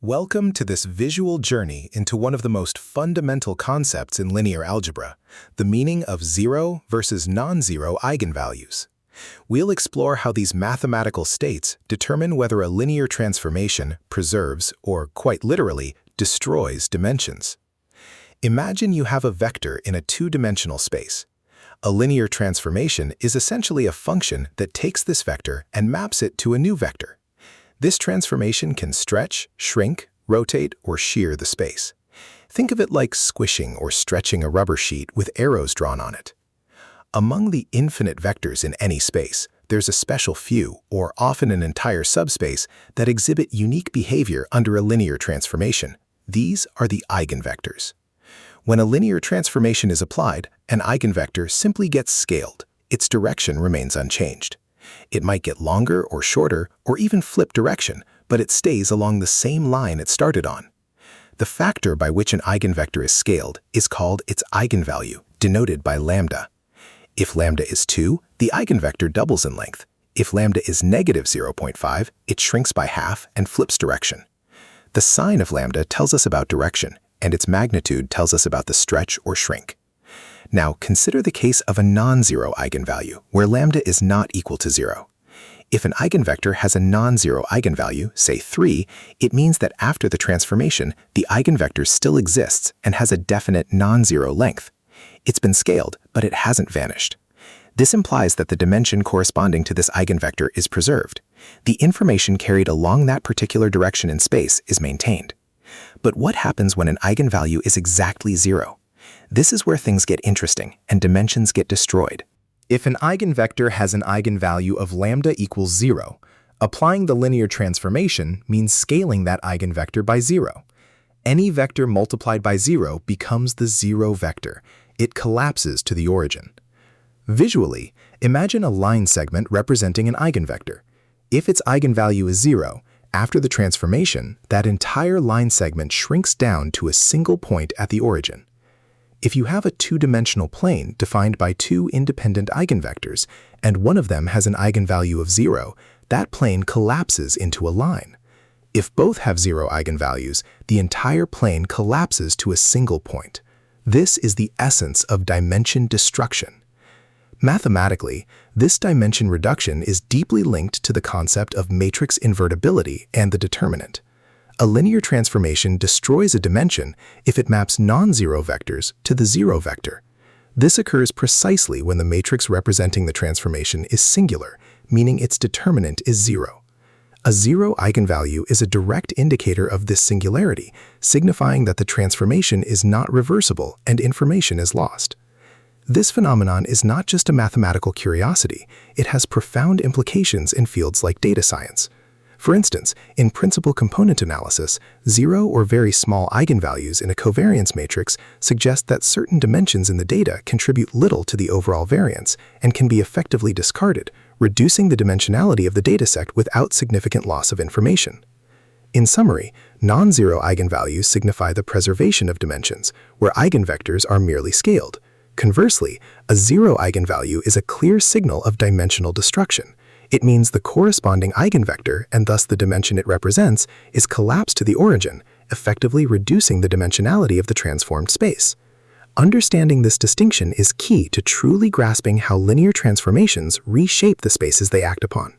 Welcome to this visual journey into one of the most fundamental concepts in linear algebra, the meaning of zero versus non-zero eigenvalues. We'll explore how these mathematical states determine whether a linear transformation preserves or, quite literally, destroys dimensions. Imagine you have a vector in a two-dimensional space. A linear transformation is essentially a function that takes this vector and maps it to a new vector. This transformation can stretch, shrink, rotate, or shear the space. Think of it like squishing or stretching a rubber sheet with arrows drawn on it. Among the infinite vectors in any space, there's a special few, or often an entire subspace, that exhibit unique behavior under a linear transformation. These are the eigenvectors. When a linear transformation is applied, an eigenvector simply gets scaled. Its direction remains unchanged. It might get longer or shorter, or even flip direction, but it stays along the same line it started on. The factor by which an eigenvector is scaled is called its eigenvalue, denoted by lambda. If lambda is 2, the eigenvector doubles in length. If lambda is negative 0.5, it shrinks by half and flips direction. The sign of lambda tells us about direction, and its magnitude tells us about the stretch or shrink. Now, consider the case of a non-zero eigenvalue, where lambda is not equal to 0. If an eigenvector has a non-zero eigenvalue, say 3, it means that after the transformation, the eigenvector still exists and has a definite non-zero length. It's been scaled, but it hasn't vanished. This implies that the dimension corresponding to this eigenvector is preserved. The information carried along that particular direction in space is maintained. But what happens when an eigenvalue is exactly 0? This is where things get interesting and dimensions get destroyed. If an eigenvector has an eigenvalue of lambda equals 0, applying the linear transformation means scaling that eigenvector by 0. Any vector multiplied by 0 becomes the 0 vector. It collapses to the origin. Visually, imagine a line segment representing an eigenvector. If its eigenvalue is 0, after the transformation, that entire line segment shrinks down to a single point at the origin. If you have a two-dimensional plane defined by two independent eigenvectors, and one of them has an eigenvalue of 0, that plane collapses into a line. If both have 0 eigenvalues, the entire plane collapses to a single point. This is the essence of dimension destruction. Mathematically, this dimension reduction is deeply linked to the concept of matrix invertibility and the determinant. A linear transformation destroys a dimension if it maps non-zero vectors to the 0 vector. This occurs precisely when the matrix representing the transformation is singular, meaning its determinant is 0. A 0 eigenvalue is a direct indicator of this singularity, signifying that the transformation is not reversible and information is lost. This phenomenon is not just a mathematical curiosity, it has profound implications in fields like data science. For instance, in principal component analysis, 0 or very small eigenvalues in a covariance matrix suggest that certain dimensions in the data contribute little to the overall variance and can be effectively discarded, reducing the dimensionality of the dataset without significant loss of information. In summary, non-zero eigenvalues signify the preservation of dimensions, where eigenvectors are merely scaled. Conversely, a 0 eigenvalue is a clear signal of dimensional destruction. It means the corresponding eigenvector, and thus the dimension it represents, is collapsed to the origin, effectively reducing the dimensionality of the transformed space. Understanding this distinction is key to truly grasping how linear transformations reshape the spaces they act upon.